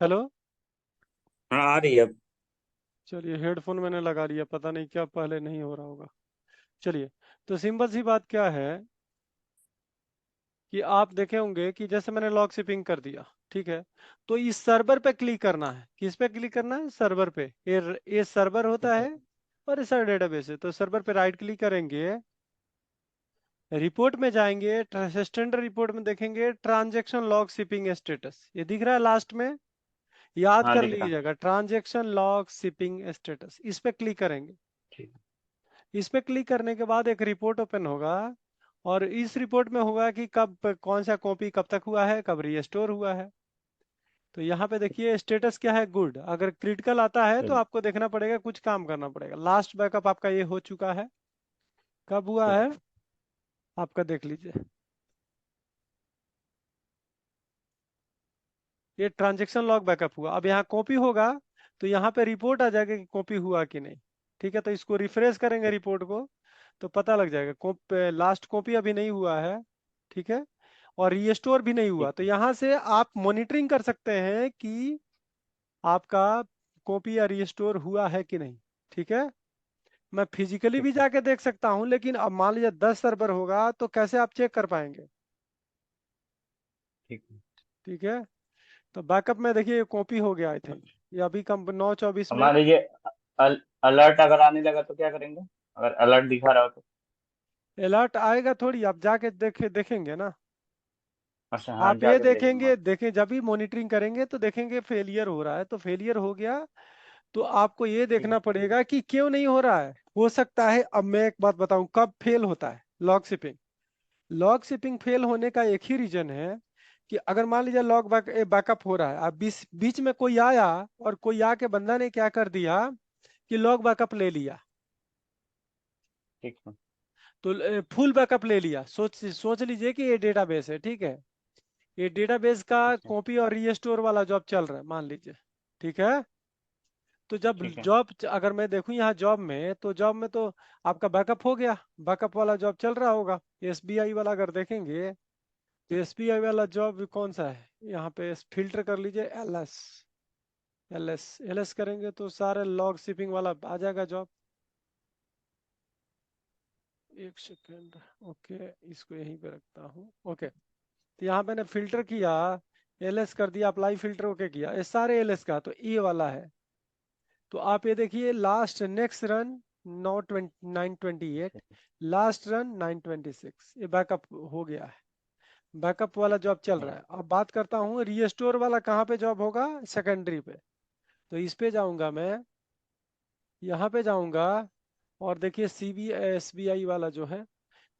Hello. हाँ आ रही है अब। चलिए, हेडफोन मैंने लगा लिया, पता नहीं क्या पहले नहीं हो रहा होगा। चलिए। तो सिंपल सी बात क्या है कि आप देखे होंगे कि जैसे मैंने लॉग शिपिंग कर दिया, ठीक है। तो इस सर्वर पे क्लिक करना है। किस पे क्लिक करना है? सर्वर पे। ये सर्वर होता ठीक है। है और ये सारा डेटाबेस है। तो सर्वर पे राइट क्लिक करेंगे, रिपोर्ट में जाएंगे, स्टैंडर्ड रिपोर्ट में देखेंगे ट्रांजैक्शन लॉग शिपिंग स्टेटस, ये दिख रहा है लास्ट में। याद हाँ कर दिख रहा। लीजिएगा, ट्रांजैक्शन लॉग शिपिंग स्टेटस, इस पे क्लिक करेंगे। ठीक। इस पे क्लिक करने के बाद एक रिपोर्ट ओपन होगा, और इस रिपोर्ट में होगा कि कब कौन सा कॉपी कब तक हुआ है, कब रीस्टोर हुआ है। तो यहाँ पे देखिए स्टेटस क्या है, गुड। अगर क्रिटिकल आता है तो ठीक। आपको देखना पड़ेगा, कुछ काम करना पड़ेगा। लास्ट बैकअप आपका ये हो चुका है। कब हुआ ठीक। है आपका, देख लीजिए। ये ट्रांजेक्शन लॉग बैकअप हुआ। अब यहाँ कॉपी होगा तो यहाँ पे रिपोर्ट आ जाएगा कि कॉपी हुआ कि नहीं। ठीक है, तो इसको रिफ्रेश करेंगे ठीक। रिपोर्ट को, तो पता लग जाएगा लास्ट कॉपी अभी नहीं हुआ है। ठीक है, और रीस्टोर भी नहीं हुआ। ठीक। तो यहाँ से आप मॉनिटरिंग कर सकते हैं कि आपका कॉपी या रीस्टोर हुआ है कि नहीं। ठीक है, मैं फिजिकली ठीक भी है। जाके देख सकता हूँ, लेकिन अब मान लीजिए 10 सर्वर होगा तो कैसे आप चेक कर पाएंगे। ठीक है। ठीक है, तो बैकअप में देखिए ये कॉपी हो गया आई थिंक। ये अभी कम 9/24 अब में। मान लीजिए अलर्ट अगर आने लगा तो क्या करेंगे? अगर अलर्ट दिखा रहा हो तो? अलर्ट आएगा थोड़ी, आप जाके देखेंगे ना। अच्छा हाँ आप ये जाके देखेंगे देखेंगे, मान। देखें जब भी मॉनिटरिंग करेंगे तो देखेंगे फेलियर हो रहा है, तो फेलियर हो गया तो आपको ये ठीक है। देखना पड़ेगा कि क्यों नहीं हो रहा है। हो सकता है, अब मैं एक बात बताऊं कब फेल होता है log shipping. Log shipping fail होने का एक ही रीजन है कि अगर मान लीजिए लॉग बैकअप हो रहा है, अब बीच बीच में कोई आया और कोई आके बंदा ने क्या कर दिया कि लॉग बैकअप ले लिया। ठीक है। तो फुल बैकअप ले लिया। सोच सोच लीजिए कि ये डेटाबेस है, ठीक है। ये डेटाबेस का ठीक है। कॉपी और रीस्टोर वाला जॉब चल रहा है मान लीजिए। ठीक है, तो जब ठीक है। जॉब, अगर मैं देखूं यहाँ जॉब में, तो जॉब में तो आपका बैकअप हो गया, बैकअप वाला जॉब चल रहा होगा। एसबीआई वाला अगर देखेंगे तो एसबीआई वाला जॉब कौन सा है, यहाँ पे फिल्टर कर लीजिए, एलएस। एलएस एलएस करेंगे तो सारे लॉग शिपिंग वाला आ जाएगा जॉब। एक सेकेंड। ओके, इसको यहीं पे रखता हूँ। ओके, तो यहाँ मैंने फिल्टर किया, एलएस कर दिया, अप्लाई फिल्टर ओके किया, ये सारे एलएस का तो ये वाला है। तो आप ये देखिए, last next run 9/28, last run 9/26, ये बैकअप हो गया है। बैकअप वाला जॉब चल रहा है। अब बात करता हूँ रीस्टोर वाला कहाँ पे जॉब होगा, सेकेंडरी पे। तो इस पे जाऊंगा मैं, यहाँ पे जाऊंगा, और देखिए सीबी एसबीआई वाला जो है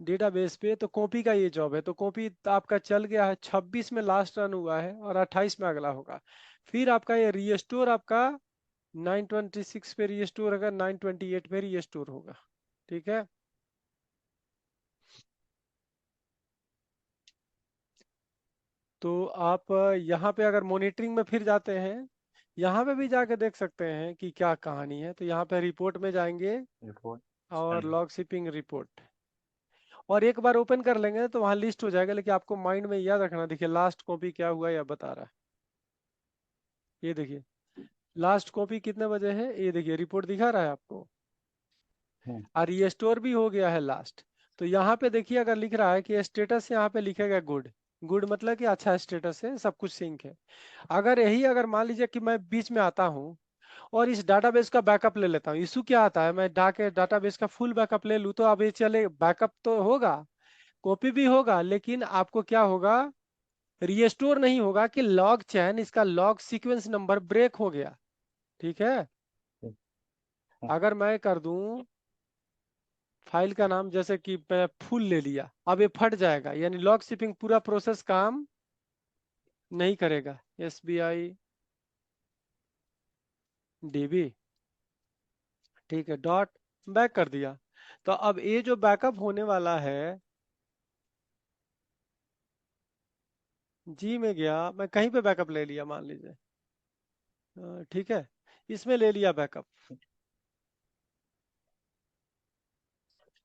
डेटाबेस पे, तो कॉपी का ये जॉब है। तो कॉपी आपका चल गया है, 26 में लास्ट रन हुआ है और 28 में अगला होगा। फिर आपका ये रीस्टोर आपका 9/26 पे रीस्टोर होगा, 9/28 पे रीस्टोर होगा। ठीक है, तो आप यहाँ पे अगर मॉनिटरिंग में फिर जाते हैं, यहाँ पे भी जाके देख सकते हैं कि क्या कहानी है। तो यहाँ पे रिपोर्ट में जाएंगे, रिपोर्ट और स्टैंडर्ड। लॉग शिपिंग रिपोर्ट, और एक बार ओपन कर लेंगे तो वहाँ लिस्ट हो जाएगा। लेकिन आपको माइंड में याद रखना, देखिए लास्ट कॉपी क्या हुआ या बता रहा है। ये देखिए लास्ट कॉपी कितने बजे है, ये देखिए रिपोर्ट दिखा रहा है आपको। और ये स्टोर भी हो गया है लास्ट। तो यहाँ पे देखिए अगर लिख रहा है कि स्टेटस, यहाँ पे लिखेगा गुड। गुड मतलब कि अच्छा स्टेटस है, सब कुछ सिंक है। अगर यही, अगर मान लीजिए कि मैं बीच में आता हूँ और इस डाटाबेस का बैकअप ले लेता हूँ, इशू क्या आता है, मैं डाटाबेस का फुल बैकअप ले लूँ, तो अब ये चले, बैकअप तो होगा, कॉपी भी होगा, लेकिन आपको क्या होगा, रीस्टोर नहीं होगा कि लॉग चैन, इसका लॉग सीक्वेंस नंबर ब्रेक हो गया। ठीक है, अगर मैं कर दूं फाइल का नाम, जैसे कि मैं फुल ले लिया, अब ये फट जाएगा, यानी लॉग शिपिंग पूरा प्रोसेस काम नहीं करेगा। एस बी आई डीबी, ठीक है, डॉट बैक कर दिया। तो अब ये जो बैकअप होने वाला है, जी में गया, मैं कहीं पे बैकअप ले लिया मान लीजिए, ठीक है, इसमें ले लिया बैकअप।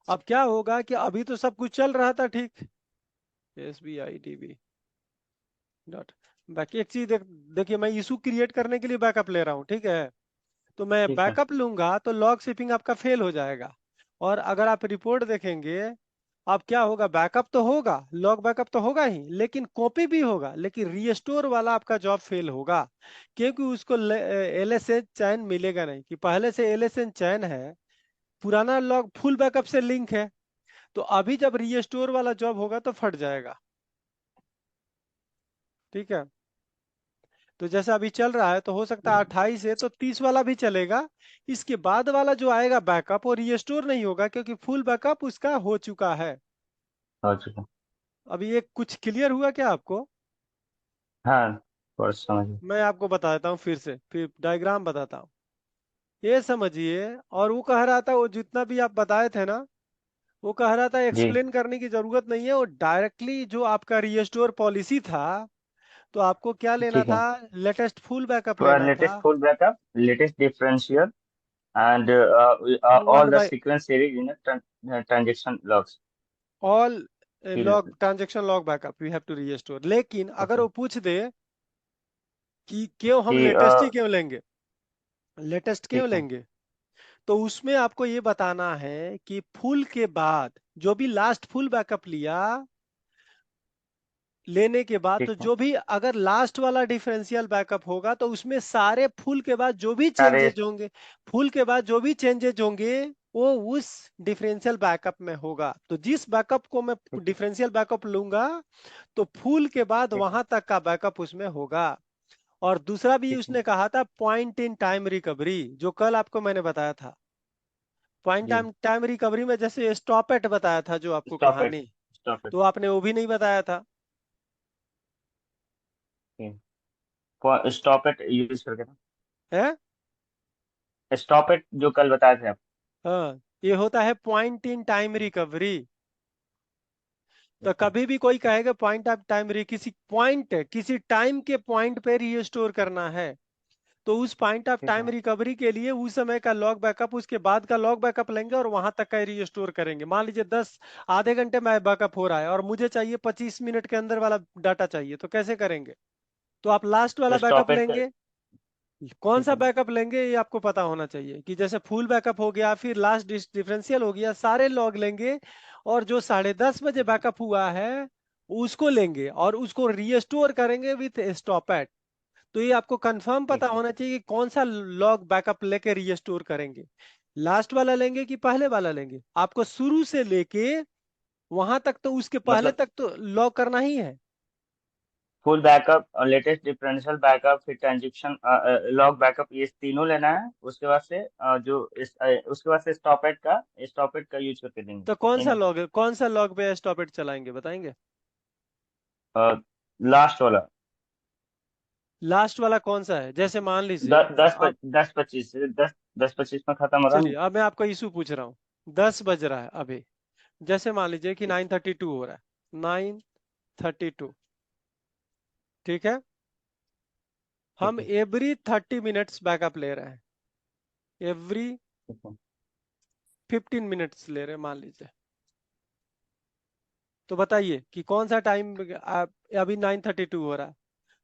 अब क्या होगा कि अभी तो सब कुछ चल रहा था ठीक, S B I D B dot, बाकी एक चीज देखिए, मैं इशू क्रिएट करने के लिए बैकअप ले रहा हूँ, ठीक है। तो मैं ठीक है। बैकअप लूंगा तो लॉग शिपिंग आपका फेल हो जाएगा। और अगर आप रिपोर्ट देखेंगे, अब क्या होगा, बैकअप तो होगा, लॉग बैकअप तो होगा ही, लेकिन कॉपी भी होगा, लेकिन रीस्टोर वाला आपका जॉब फेल होगा। क्योंकि उसको एलएसएन चैन मिलेगा नहीं, कि पहले से एलएसएन चैन है, पुराना लॉग फुल बैकअप से लिंक है। तो अभी जब रीस्टोर वाला जॉब होगा तो फट जाएगा। ठीक है। तो जैसा अभी चल रहा है, तो हो सकता है 28 है तो 30 वाला भी चलेगा। इसके बाद वाला जो आएगा बैकअप, वो रीस्टोर नहीं होगा, क्योंकि फुल बैकअप उसका हो चुका है। हो चुका। अभी ये कुछ क्लियर हुआ क्या आपको? हाँ, थोड़ा समझ गया। मैं आपको बता देता हूँ फिर से, फिर डायग्राम बताता हूँ। ये समझिए, और वो कह रहा था, वो जितना भी आप बताए थे ना, वो कह रहा था जी। एक्सप्लेन करने की जरूरत नहीं है, वो डायरेक्टली जो आपका रीस्टोर पॉलिसी था, तो आपको क्या लेना ठीक है। था, लेटेस्ट फुल बैकअप लेना लेटेस्ट था। Full backup, latest differential, and all one the by sequence series in a transaction logs. All ठीक log transaction log backup we have to restore. लेकिन अगर ओके। वो पूछ दे कि क्यों हम कि लेटेस्ट ही क्यों लेंगे, लेटेस्ट क्यों ठीक है। लेंगे, तो उसमें आपको ये बताना है कि फुल के बाद जो भी लास्ट फुल बैकअप लिया, लेने के बाद ठीक तो है। जो भी अगर लास्ट वाला डिफरेंशियल बैकअप होगा, तो उसमें सारे फुल के बाद जो भी सारे। चेंजेज होंगे, फुल के बाद जो भी चेंजेज होंगे, वो उस डिफरेंशियल बैकअप में होगा। तो जिस बैकअप को मैं ठीक है। डिफरेंशियल बैकअप लूंगा, तो फुल के बाद ठीक है। वहां तक का बैकअप उसमें होगा। और दूसरा भी ठीक है। उसने कहा था पॉइंट इन टाइम रिकवरी, जो कल आपको मैंने बताया था। पॉइंट जी। टाइम टाइम रिकवरी में जैसे स्टॉप एट बताया था जो आपको स्टॉप इट। कहानी, स्टॉप इट। तो आपने वो भी नहीं बताया था। स्टॉप इट यूज करके ना। है। स्टॉप इट जो कल बताए थे आप। हाँ, ये होता है पॉइंट इन टाइम रिकवरी। तो ठीक है। कभी भी कोई कहेगा पॉइंट ऑफ टाइम किसी पॉइंट, किसी टाइम के पॉइंट पे रीस्टोर करना है, तो उस पॉइंट ऑफ ठीक टाइम है। रिकवरी के लिए उस समय का लॉग बैकअप, उसके बाद का लॉग बैकअप लेंगे और वहां तक का रीस्टोर करेंगे। मान लीजिए 10 आधे घंटे में बैकअप हो रहा है और मुझे चाहिए 25 मिनट के अंदर वाला डाटा चाहिए, तो कैसे करेंगे? तो आप लास्ट वाला तो बैकअप स्टॉप इट लेंगे। कौन ठीक सा है। बैकअप लेंगे ये आपको पता होना चाहिए, कि जैसे फुल बैकअप हो गया, फिर लास्ट डिफरेंशियल हो गया, सारे लॉग लेंगे। और जो 10:30 बजे बैकअप हुआ है, उसको लेंगे और उसको रीस्टोर करेंगे विथ स्टॉप एट। तो ये आपको कंफर्म पता ठीक है। होना चाहिए कि कौन सा लॉग बैकअप लेके रीस्टोर करेंगे, लास्ट वाला लेंगे कि पहले वाला लेंगे। आपको शुरू से लेके वहां तक, तो उसके पहले मतलब तक तो लॉग करना ही है। फुल बैकअप और लेटेस्ट डिफरेंशियल बैकअप फिर ट्रांजेक्शन लॉग बैकअप, ये तीनों लेना है। उसके बाद से उसके बाद से स्टॉप इट का यूज करके देंगे, तो कौन है सा ना। लॉग है, कौन सा लॉग पे स्टॉप इट चलाएंगे, बताएंगे? लास्ट वाला। लास्ट वाला कौन सा है, जैसे मान लीजिए द, दस आप, 10:25 से 10:25 में खत्म हो रहा चलिए है। अब मैं आपको इशू पूछ रहा हूँ। 10 बज रहा है अभी, जैसे मान लीजिए कि ठीक 9:32 हो रहा है, 9:32, ठीक है। ठीक हम है। एवरी 30 मिनट्स बैकअप ले रहे हैं, एवरी ठीक है। 15 मिनट्स ले रहे हैं मान लीजिए। तो बताइए कि कौन सा टाइम, अभी 9:32 हो रहा है,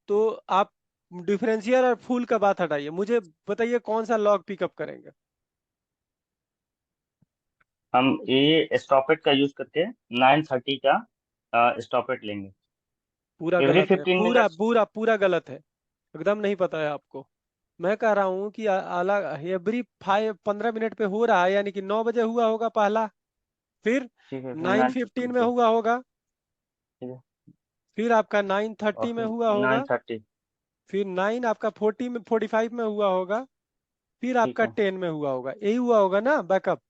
तो आप डिफरेंशियल और फुल का बात हटाइए, मुझे बताइए कौन सा लॉग पिकअप करेंगे। हम ये स्टॉपेट का यूज करके 9:30 का स्टॉपेट लेंगे। पूरा एवरी गलत है, 15 मिनट्स। पूरा पूरा गलत है, एकदम नहीं पता है आपको। मैं कह रहा हूँ कि अलग एवरी 15 मिनट पे हो रहा है, यानी कि 9 बजे हुआ होगा पहला, फिर ठीक है, फिर नाइन 9:15 फिफ्टीन में पे। हुआ होगा, ठीक है। फिर आपका और 9:30 में फिर हुआ नाइन होगा, थर्टी फिर 9 आपका 45 में हुआ होगा, फिर ठीक आपका है। 10 में हुआ होगा, यही हुआ होगा ना बैकअप।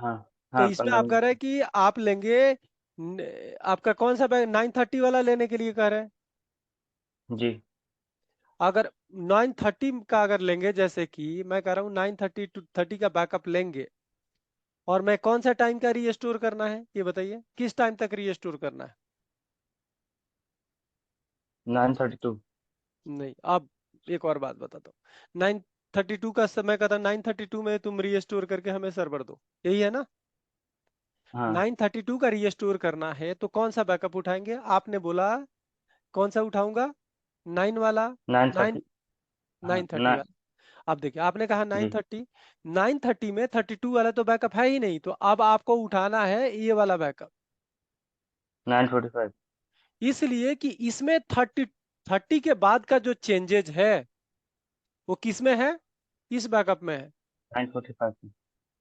हाँ। तो हाँ, इसमें आप 15 मिनट। कह रहे हैं कि आप लेंगे आपका कौन सा बैक 9:30 वाला लेने के लिए कह रहे हैं। जी। अगर 9:30 का अगर लेंगे, जैसे कि मैं कह रहा हूँ 9:30 का बैकअप लेंगे, और मैं कौन सा टाइम का रीस्टोर करना है ये बताइए, किस टाइम तक रीस्टोर करना है? 9:32। नहीं, अब एक और बात बताता हूँ। 9:32 का समय का था, 9:32 में तुम रीस्टोर करके हमें सर्वर दो, यही है ना। हाँ। 9:32 का रीस्टोर करना है तो कौन सा बैकअप उठाएंगे, आपने बोला कौन सा उठाऊंगा, 9 वाला, 9, 9:30। हाँ 9:30 वाला। अब देखिए आपने कहा नाइन जी। थर्टी 9:30 में 32 वाला तो बैकअप है ही नहीं, तो अब आपको उठाना है ये वाला बैकअप। 9:45। इसलिए कि इसमें 30 के बाद का जो चेंजेज है वो किस में है, इस बैकअप में है, 9:45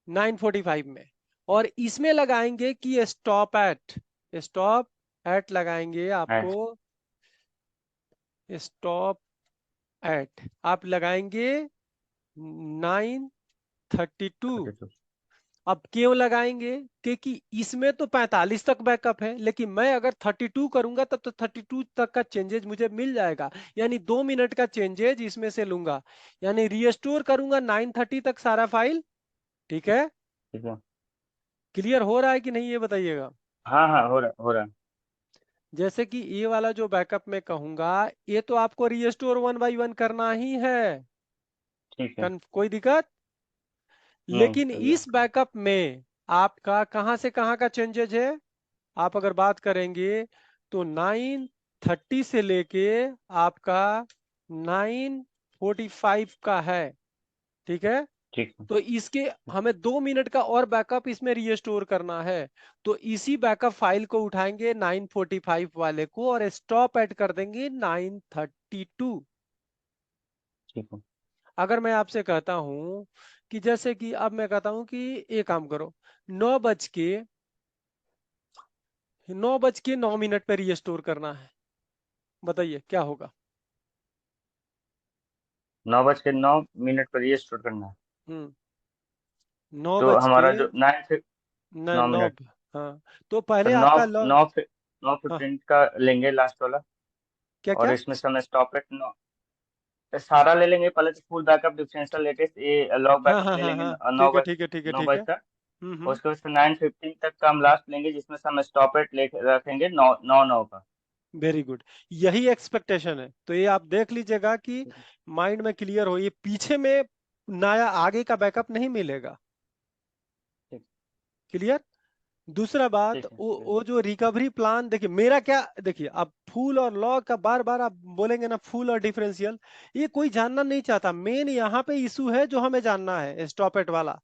9:45 में। और इसमें लगाएंगे कि स्टॉप एट लगाएंगे है। आपको, स्टॉप एट आप लगाएंगे 9:32। 32। अब क्यों लगाएंगे, क्योंकि इसमें तो 45 तक बैकअप है, लेकिन मैं अगर 32 करूंगा तब तो 32 तक का चेंजेज मुझे मिल जाएगा, यानी 2 मिनट का चेंजेज इसमें से लूंगा, यानी रीस्टोर करूंगा 9:30 तक सारा फाइल। ठीक है, ठीक है। क्लियर हो रहा है कि नहीं ये बताइएगा। हाँ हाँ, हो रहा है। जैसे कि ये वाला जो बैकअप मैं कहूंगा, ये तो आपको रीस्टोर 1 बाई 1 करना ही है, ठीक है। कोई दिक्कत। नहीं, लेकिन सही है। इस बैकअप में आपका कहां से कहां का चेंजेज है, आप अगर बात करेंगे तो 9:30 से लेके आपका 9:45 का है। ठीक है, ठीक है। तो इसके हमें 2 मिनट का और बैकअप इसमें रीस्टोर करना है, तो इसी बैकअप फाइल को उठाएंगे 9:45 वाले को और स्टॉप ऐड कर देंगे 9:32। ठीक है। अगर मैं आपसे कहता हूं कि जैसे कि अब मैं कहता हूं कि ये काम करो, 9:09 पे रीस्टोर करना है, बताइए क्या होगा। 9:09 पर ये स्टोर करना है। हम्म, नौ तो बज के हमारा जो 9 नौ, मिनट हाँ, तो तो पहले नौ आपका नौ नौ हाँ, 15 का लेंगे लास्ट वाला। क्या और क्या, इसमें से हमें स्टॉप एट 9 सारा ले लेंगे पहले, तो फुल बैकअप डिफरेंशियल लेटेस्ट ये लॉग हाँ बैकअप हाँ ले हाँ लेंगे हाँ, नौ ठीक है बज ठीक है ठीक है नौ ठीक है। बजे तक। हम्म। उसके बाद से 9:15 तक का हम लास्ट लेंगे, जिसमें से हम स्टॉप एट ले रखेंगे 9 9 का। वेरी गुड, यही एक्सपेक्टेशन है, तो ये आप देख लीजिएगा कि माइंड में क्लियर हो, ये पीछे में नया आगे का बैकअप नहीं मिलेगा। ठीक। क्लियर। दूसरा बात, ठीक है। वो जो रिकवरी प्लान, देखिए मेरा क्या, देखिए अब फुल और लॉग का बार बार आप बोलेंगे ना, फुल और डिफरेंशियल, ये कोई जानना नहीं चाहता, मेन यहाँ पे इशू है जो हमें जानना है, स्टॉप एट वाला।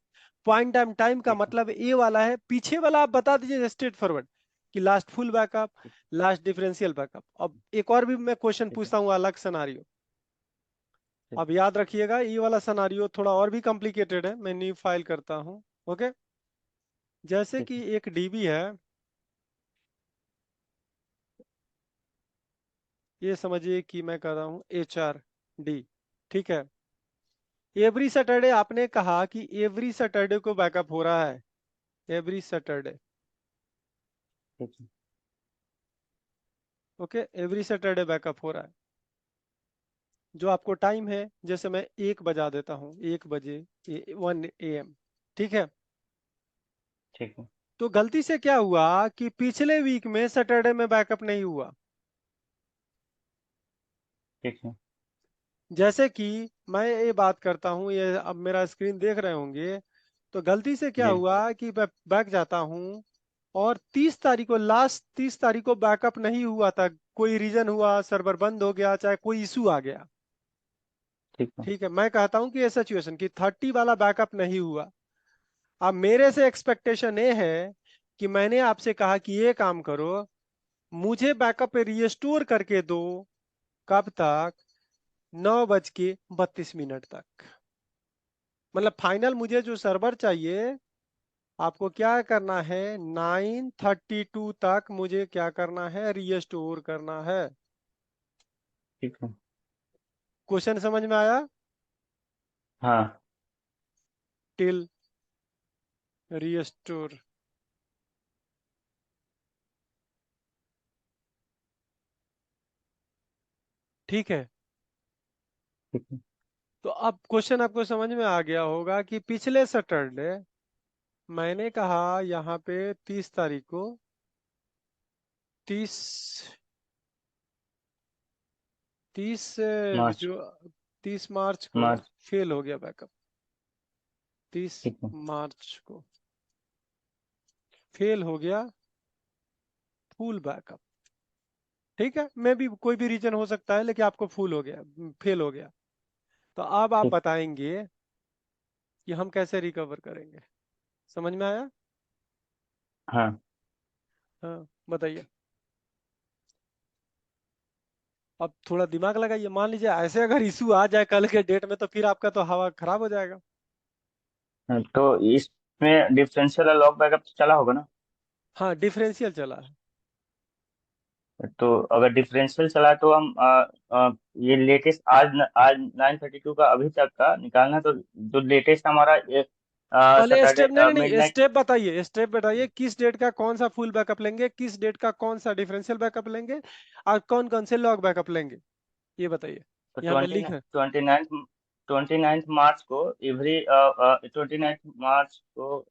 पॉइंट टाइम टाइम का ठीक है। मतलब ए वाला है, पीछे वाला आप बता दीजिए स्ट्रेट फॉरवर्ड कि लास्ट फुल बैकअप, ठीक। Last differential backup. अब एक और भी मैं क्वेश्चन ठीक है। पूछता हूँ अलग सिनारियो, ठीक। अब याद रखिएगा ये वाला सिनारियो थोड़ा और भी कॉम्प्लिकेटेड है, मैं न्यू फाइल करता हूँ। ओके, जैसे ठीक कि है। एक डीबी है, ये समझिए कि मैं कर रहा हूँ HRD। ठीक है, एवरी सैटरडे आपने कहा कि एवरी सैटरडे को बैकअप हो रहा है, एवरी सैटरडे। ठीक है। ओके, एवरी सैटरडे बैकअप हो रहा है, जो आपको टाइम है, जैसे मैं 1 बजा देता हूँ, 1 बजे 1 AM। ठीक है, ठीक है। तो गलती से क्या हुआ कि पिछले वीक में सैटरडे में बैकअप नहीं हुआ। ठीक है। जैसे कि मैं ये बात करता हूँ, ये अब मेरा स्क्रीन देख रहे होंगे, तो गलती से क्या जी। हुआ कि मैं बैक जाता हूँ और 30 तारीख को, लास्ट 30 तारीख को बैकअप नहीं हुआ था, कोई रीजन हुआ, सर्वर बंद हो गया, चाहे कोई इशू आ गया। ठीक है। ठीक है, मैं कहता हूँ कि ये सिचुएशन कि 30 वाला बैकअप नहीं हुआ। अब मेरे से एक्सपेक्टेशन ये है कि मैंने आपसे कहा कि ये काम करो, मुझे बैकअप पे रीस्टोर करके दो, कब तक, 9:32 तक। मतलब फाइनल मुझे जो सर्वर चाहिए, आपको क्या करना है, 9:32 तक मुझे क्या करना है, रीस्टोर करना है। ठीक है। क्वेश्चन समझ में आया, हाँ। Till restore. ठीक है, ठीक है। तो अब क्वेश्चन आपको समझ में आ गया होगा कि पिछले सैटरडे मैंने कहा यहाँ पे 30 तारीख को, 30 30 मार्च। जो 30 मार्च को मार्च। फेल हो गया बैकअप, तीस ठीक है। मार्च को फेल हो गया फुल बैकअप। ठीक है, मे भी कोई भी रीजन हो सकता है, लेकिन आपको फुल हो गया, फेल हो गया। तो अब आप ठीक। बताएंगे कि हम कैसे रिकवर करेंगे। समझ में आया? हाँ। हाँ बताइए। अब थोड़ा दिमाग लगाइए, मान लीजिए ऐसे अगर इशू आ जाए कल के डेट में, तो फिर आपका तो हवा खराब हो जाएगा। तो इसमें डिफरेंशियल और लॉग बैकअप चला होगा ना? हाँ डिफरेंशियल चला है। तो अगर डिफरेंशियल चला तो हम ये लेटेस्ट आज 9:32 का अभी तक का निकालना। तो जो लेटेस्ट हमारा पहले सैटरडे स्टेप, नहीं नहीं नहीं, मिडनाइट। स्टेप बताइए, किस डेट का कौन सा फुल बैकअप लेंगे, किस डेट का कौन सा डिफरेंशियल बैकअप लेंगे, और कौन कौन से लॉग बैकअप लेंगे, ये बताइए। तो यहाँ मैं लिख। 29 मार्च को एवरी 29 मार्च को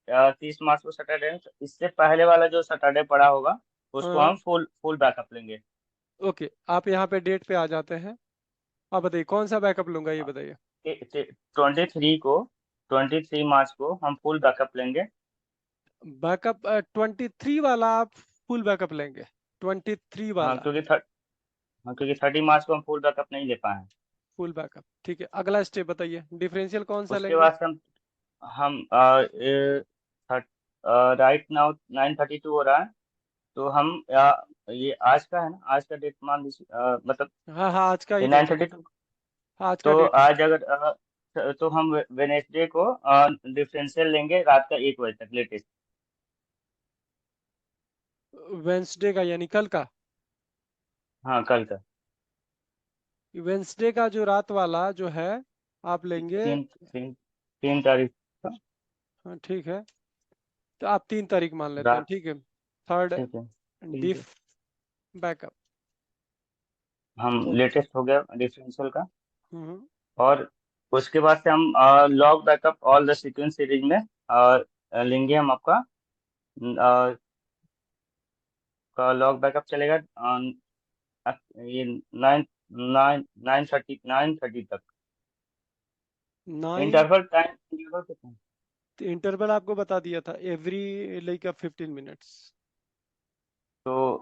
30 मार्च को सैटरडे है, तो इससे पहले वाला जो सैटरडे पड़ा होगा उसको हाँ हम फुल फुल बैकअप लेंगे। ओके, आप यहाँ पे डेट पे आ जाते हैं। आप बताइए कौन सा बैकअप लूंगा, ये बताइए। 23 मार्च को हम फुल बैकअप लेंगे। बैकअप 23 वाला आप फुल बैकअप लेंगे? 23 हाँ वाला क्योंकि हाँ क्योंकि 30 मार्च को हम फुल बैकअप नहीं ले पाए हैं। फुल बैकअप, ठीक है। अगला स्टेप बताइए, डिफरेंशियल कौन सा उसके लेंगे? बाद से हम राइट नाउ 9:32 हो रहा है। तो हम ये आज का है ना, आज का डेट मान लीजिए मतलब हाँ हाँ, आज का ही ये डेट नाइन है। थर्टी टू हाँ, आज का तो डेट है। आज अगर तो हम वेनेसडे को डिफरेंशियल लेंगे रात का 1 बजे तक लेटेस्ट। वेंसडे का यानी कल का? हाँ कल का। वेंसडे का जो रात वाला जो है आप लेंगे। तीन तीन 3 तारीख का हाँ ठीक है, तो आप 3 तारीख मान लेते हैं, रात। ठीक है। थर्ड ठीक है ठीक है। डिफ बैकअप। हम तो लेटेस्ट हो गया डिफरेंशियल का। हम्म, और उसके बाद से हम log backup all the sequence series में लेंगे हम आपका का लॉग बैकअप चलेगा ये 9:30 तक। नाइन। इंटरवल टाइम इंटरवल कितना है? इंटरवल आपको बता दिया था, एवरी लाइक 15 मिनट्स। तो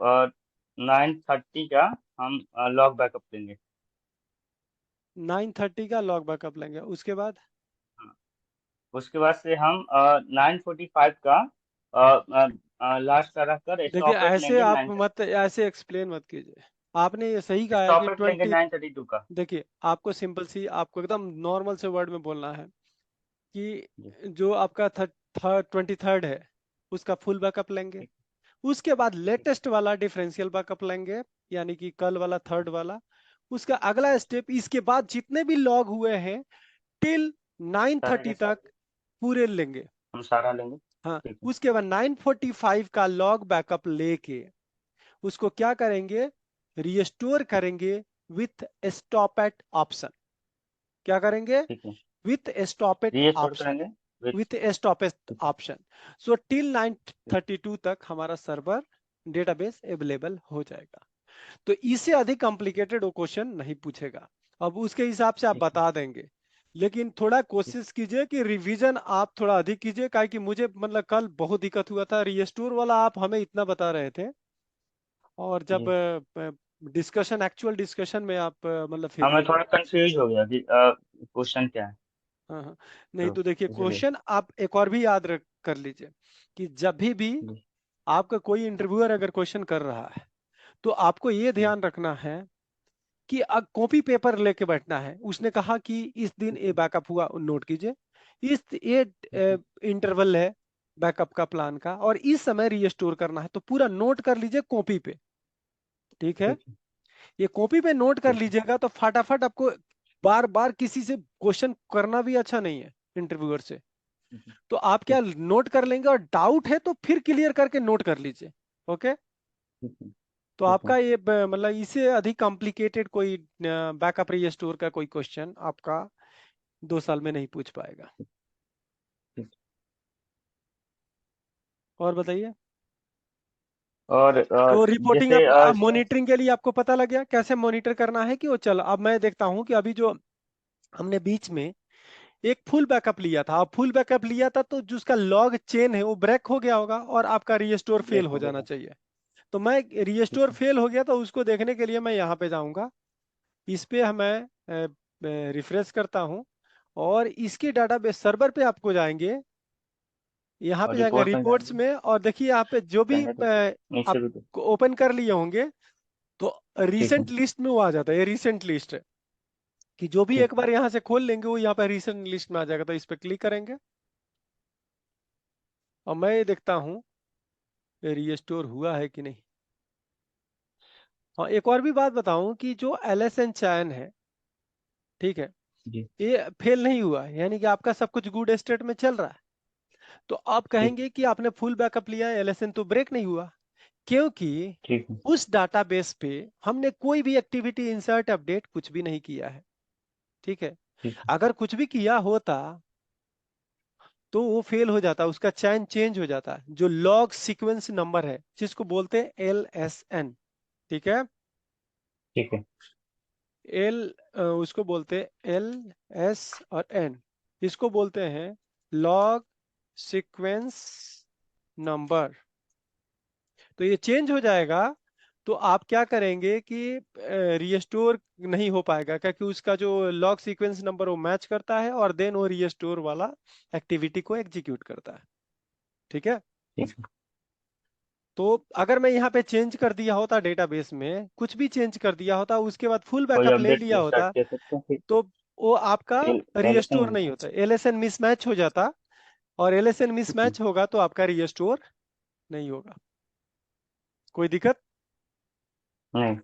9:30 का हम लॉग बैकअप लेंगे। 9:30 का लॉग बैकअप लेंगे, उसके बाद? हाँ, उसके बाद से हम 9:45 का लास्ट का रखकर देखिए स्टॉपेज ऐसे लेंगे आप 9:30। मत, ऐसे एक्सप्लेन मत कीजिए। आपने ये सही कहा है कि स्टॉपेज लेंगे 20। 9:32 का। देखिए आपको सिंपल सी, आपको एकदम नॉर्मल से वर्ड में बोलना है कि जी, जो आपका 23rd है उसका फुल बैकअप लेंगे। ठीक उसके बाद ठीक लेटेस्ट वाला डिफरेंशियल बैकअप लेंगे, यानी कि कल वाला थर्ड वाला। उसका अगला स्टेप, इसके बाद जितने भी लॉग हुए हैं टिल नाइन सारे के थर्टी तक सारे पूरे लेंगे। हम सारा लेंगे। हाँ, ठीक है उसके बाद 9:45 का लॉग बैकअप लेके उसको क्या करेंगे, रिस्टोर करेंगे विथ स्टॉप एट ऑप्शन। क्या करेंगे? ठीक है। With stop at restore option. करेंगे विथ। विथ स्टॉप एट ठीक ऑप्शन। सो टिल ठीक 9:32 तक हमारा सर्वर डेटाबेस अवेलेबल हो जाएगा। तो इससे अधिक कॉम्प्लिकेटेड वो क्वेश्चन नहीं पूछेगा। अब उसके हिसाब से आप ठीक है बता देंगे, लेकिन थोड़ा ठीक। कोशिश कीजिए कि रिवीजन आप थोड़ा अधिक कीजिए, काहे कि मुझे मतलब कल बहुत दिक्कत हुआ था, रिस्टोर वाला आप हमें इतना बता रहे थे, और जब जी डिस्कशन, एक्चुअल डिस्कशन में आप मतलब हाँ फेल मैं हो गए। थोड़ा कंफ्यूज हो गया कि क्वेश्चन क्या है। हाँ हाँ, नहीं तो तो देखिए इसलिए क्वेश्चन आप एक और भी याद रख कर लीजिए कि जब भी जी आपका कोई इंटरव्यूअर अगर क्वेश्चन कर रहा है, तो आपको ये जी ध्यान रखना है कि अब कॉपी पेपर लेके बैठना है। उसने कहा कि इस दिन ये बैकअप हुआ, नोट कीजिए। इस ये ठीक है इंटरवल है बैकअप का प्लान का, और इस समय रीस्टोर करना है, तो पूरा नोट कर लीजिए कॉपी पे। ठीक है, ठीक है ये कॉपी पे नोट कर ठीक है लीजिएगा, तो फटाफट आपको बार बार किसी से क्वेश्चन करना भी अच्छा नहीं है इंटरव्यूअर से। ठीक है तो आप क्या नोट कर लेंगे, और डाउट है तो फिर क्लियर करके नोट कर लीजिए। ओके, ठीक है तो ठीक है आपका ये मतलब इससे अधिक कॉम्प्लिकेटेड कोई बैकअप रीस्टोर का कोई क्वेश्चन आपका 2 साल में नहीं पूछ पाएगा। ठीक। और बताइए। और तो रिपोर्टिंग, जैसे अब मॉनिटरिंग के लिए आपको पता लग गया कैसे मॉनिटर करना है कि वो चल। अब मैं देखता हूं कि अभी जो हमने बीच में एक फुल बैकअप लिया था, अब फुल बैकअप लिया था तो जो उसका लॉग चेन है वो ब्रेक हो गया होगा, और आपका रीस्टोर फेल ब्रेक हो हो जाना गया। चाहिए। तो मैं ठीक रीस्टोर है। फेल हो गया तो उसको देखने के लिए मैं यहाँ पे जाऊंगा, इस पे मैं रिफ्रेश करता हूँ, और इसके डाटाबेस सर्वर पे आपको जाएंगे, यहाँ और पे जाएंगे रिपोर्ट में रिपोर्ट्स जाएंगे, में, और देखिए यहाँ पे जो भी जनरल नीचे आप भी तो। ओपन कर लिए होंगे, तो ठीक है। रीसेंट लिस्ट में वो आ जाता है, ये रीसेंट लिस्ट है, कि जो भी ठीक एक बार यहाँ से खोल लेंगे वो यहाँ पे रीसेंट लिस्ट में आ जाएगा, तो इस पे क्लिक करेंगे और मैं ये देखता हूँ ये रीस्टोर हुआ है कि नहीं। हाँ, एक और भी बात बताऊं कि जो LSN चयन है, ठीक है, जी। ये फेल नहीं हुआ है, यानी कि आपका सब कुछ गुड स्टेट में चल रहा है। तो आप ठीक। कहेंगे कि आपने फुल बैकअप लिया है, LSN तो ब्रेक नहीं हुआ, क्योंकि ठीक है। उस डाटाबेस पे हमने कोई भी एक्टिविटी इंसर्ट अपडेट कुछ भी नहीं किया है। ठीक है, ठीक है। अगर कुछ भी किया होता तो वो फेल हो जाता, उसका चयन चेंज हो जाता, जो लॉग सीक्वेंस नंबर है जिसको बोलते हैं LSN। ठीक है, ठीक है। एल उसको बोलते हैं LS और N, इसको बोलते हैं लॉग सीक्वेंस नंबर। तो ये चेंज हो जाएगा, तो आप क्या करेंगे कि रीस्टोर नहीं हो पाएगा, क्योंकि उसका जो लॉग सीक्वेंस नंबर वो मैच करता है, और देन वो रीस्टोर वाला एक्टिविटी को एग्जीक्यूट करता है। ठीक है, ठीक है। तो अगर मैं यहाँ पे चेंज कर दिया होता, डेटाबेस में कुछ भी चेंज कर दिया होता, उसके बाद फुल कोई बैकअप ले अपडेट लिया स्टार्ट होता, कर सकते हैं फिर। तो वो आपका एलएसएन रीस्टोर नहीं होता होता, LSN मिसमैच हो जाता, और LSN है। मिसमैच होगा तो आपका रीस्टोर नहीं होगा। कोई दिक्कत? नहीं।